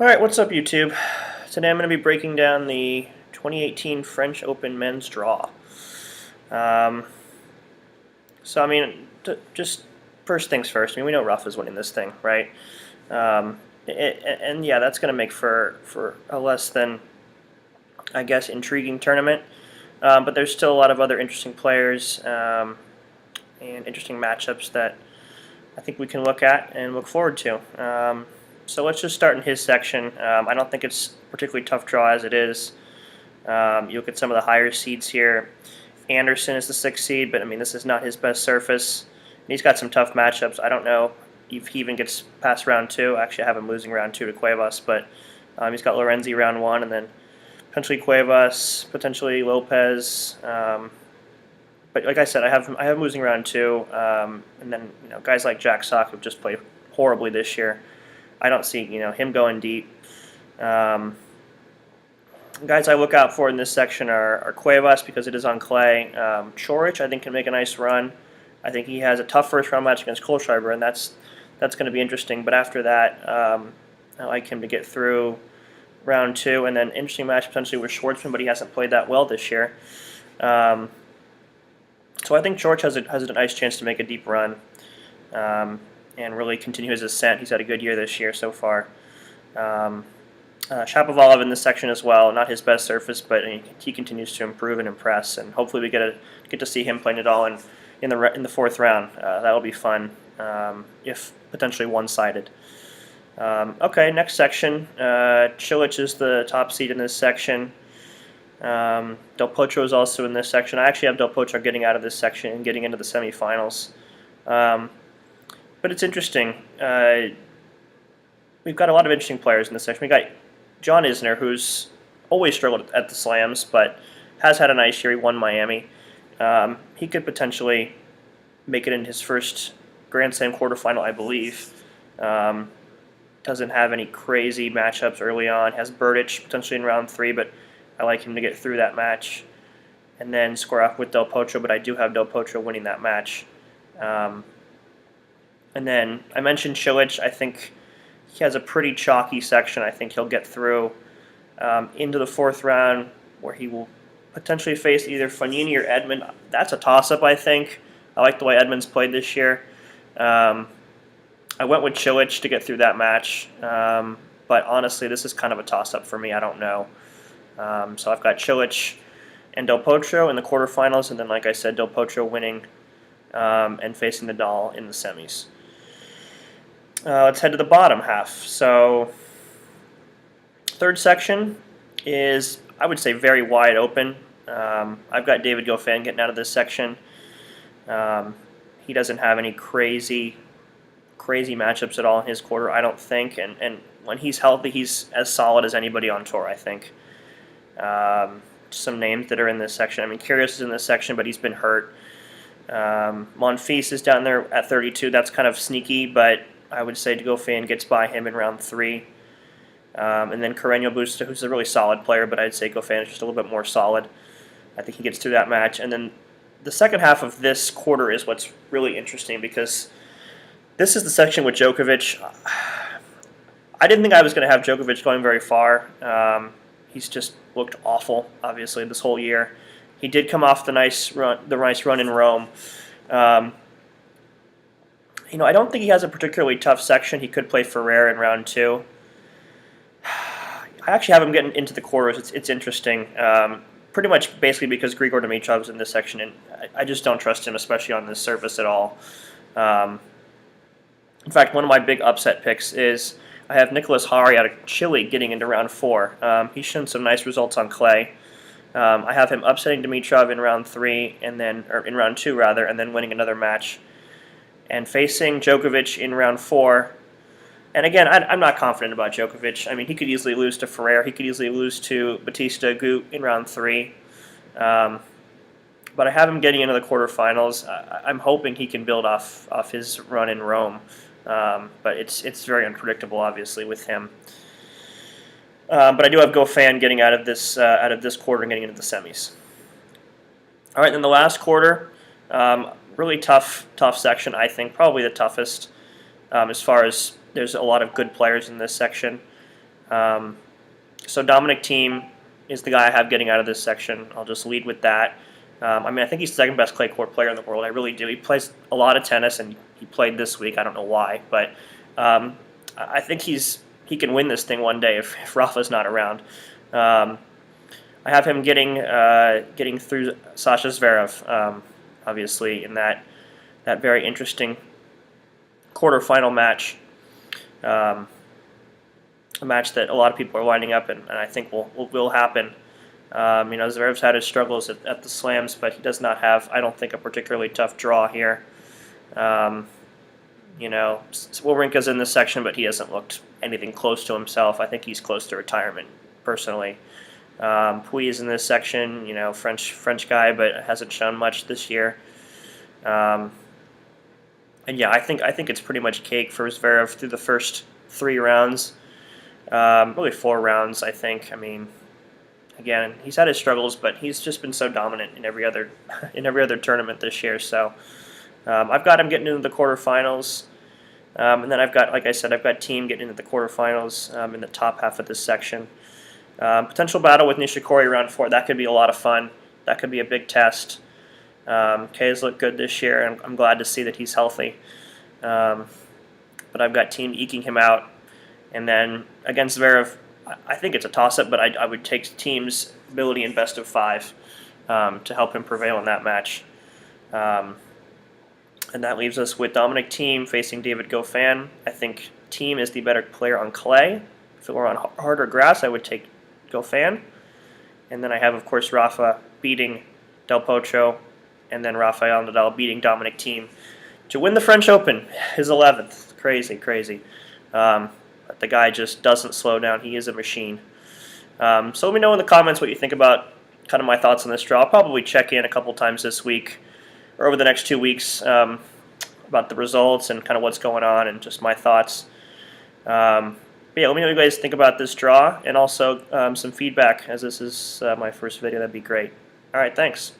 Alright, what's up YouTube? Today I'm going to be breaking down the 2018 French Open men's draw. Um, just first things first, we know Ruff is winning this thing, right? And yeah, that's going to make for a less than, I guess, intriguing tournament. But there's still a lot of other interesting players and interesting matchups that I think we can look at and look forward to. So let's just start in his section. I don't think it's a particularly tough draw as it is. You look at some of the higher seeds here. Anderson is the 6th seed, but this is not his best surface. And he's got some tough matchups. I don't know if he even gets past round 2. Actually, I have him losing round 2 to Cuevas, but he's got Lorenzi round 1, and then potentially Cuevas, potentially Lopez. But like I said, I have him losing round 2, and then guys like Jack Sock have just played horribly this year. I don't see him going deep. Guys I look out for in this section are Cuevas because it is on clay. Coric I think can make a nice run. I think he has a tough first round match against Kohlschreiber, and that's going to be interesting. But after that, I like him to get through round 2, and then interesting match potentially with Schwartzman, but he hasn't played that well this year. So I think George has a nice chance to make a deep run and really continue his ascent. He's had a good year this year so far. Shapovalov in this section as well. Not his best surface, but he continues to improve and impress. And hopefully we get to see him playing it all in the 4th round. That will be fun, if potentially one-sided. Okay, next section. Cilic is the top seed in this section. Del Potro is also in this section. I actually have Del Potro getting out of this section and getting into the semifinals. But it's interesting. We've got a lot of interesting players in this section. We got John Isner, who's always struggled at the slams, but has had a nice year. He won Miami. He could potentially make it in his first Grand Slam quarterfinal, I believe. Doesn't have any crazy matchups early on. Has Berdych potentially in round 3, but I like him to get through that match and then square off with Del Potro, but I do have Del Potro winning that match. And then I mentioned Cilic. I think he has a pretty chalky section. I think he'll get through into the 4th round, where he will potentially face either Fognini or Edmund. That's a toss-up, I think. I like the way Edmund's played this year. I went with Cilic to get through that match, but honestly, this is kind of a toss-up for me. I don't know. So I've got Cilic and Del Potro in the quarterfinals, and then, like I said, Del Potro winning and facing Nadal in the semis. Let's head to the bottom half. So, 3rd section is, I would say, very wide open. I've got David Goffin getting out of this section. He doesn't have any crazy matchups at all in his quarter, I don't think. And when he's healthy, he's as solid as anybody on tour, I think. Some names that are in this section. Kyrgios is in this section, but he's been hurt. Monfils is down there at 32. That's kind of sneaky, but I would say Goffin gets by him in round 3. And then Carreño Busta, who's a really solid player, but I'd say Goffin is just a little bit more solid. I think he gets through that match. And then the second half of this quarter is what's really interesting, because this is the section with Djokovic. I didn't think I was going to have Djokovic going very far. He's just looked awful, obviously, this whole year. He did come off the nice run in Rome. I don't think he has a particularly tough section. He could play Ferrer in round 2. I actually have him getting into the quarters. It's interesting. Pretty much basically because Grigor Dimitrov's in this section, and I just don't trust him, especially on this surface at all. In fact, one of my big upset picks is I have Nicholas Hari out of Chile getting into round 4. He's shown some nice results on clay. I have him upsetting Dimitrov in round 3, or in round 2 rather, and then winning another match, and facing Djokovic in round 4. And again, I'm not confident about Djokovic. He could easily lose to Ferrer. He could easily lose to Bautista Agut in round 3. But I have him getting into the quarterfinals. I'm hoping he can build off his run in Rome. But it's very unpredictable, obviously, with him. But I do have Goffin getting out of this quarter and getting into the semis. All right, then the last quarter, really tough section, I think, probably the toughest as far as there's a lot of good players in this section. So Dominic Thiem is the guy I have getting out of this section. I'll just lead with that. I think he's the second best clay court player in the world. I really do. He plays a lot of tennis, and he played this week. I don't know why, but I think he can win this thing one day if Rafa's not around. I have him getting through Sasha Zverev, obviously, in that very interesting quarterfinal match. A match that a lot of people are lining up, and I think will happen. Zverev's had his struggles at the slams, but he does not have, I don't think, a particularly tough draw here. Wawrinka's in this section, but he hasn't looked anything close to himself. I think he's close to retirement, personally. Pouille is in this section, French guy, but hasn't shown much this year. And yeah, I think it's pretty much cake for Zverev through the first 3 rounds. Really 4 rounds, I think. I mean, again, he's had his struggles, but he's just been so dominant in every other tournament this year. So I've got him getting into the quarterfinals, and then I've got Thiem getting into the quarterfinals in the top half of this section. Potential battle with Nishikori round 4. That could be a lot of fun. That could be a big test. Kei has looked good this year, and I'm glad to see that he's healthy. But I've got Thiem eking him out. And then against Zverev, I think it's a toss-up, but I would take Thiem's ability in best of 5 to help him prevail in that match. And that leaves us with Dominic Thiem facing David Goffin. I think Thiem is the better player on clay. If it were on harder grass, I would take Goffin. And then I have, of course, Rafa beating Del Potro, and then Rafael Nadal beating Dominic Thiem to win the French Open, his 11th. Crazy. But the guy just doesn't slow down. He is a machine. So let me know in the comments what you think about kind of my thoughts on this draw. I'll probably check in a couple times this week or over the next 2 weeks about the results and kind of what's going on and just my thoughts. But yeah, let me know what you guys think about this draw, and also some feedback, as this is my first video. That'd be great. All right, thanks.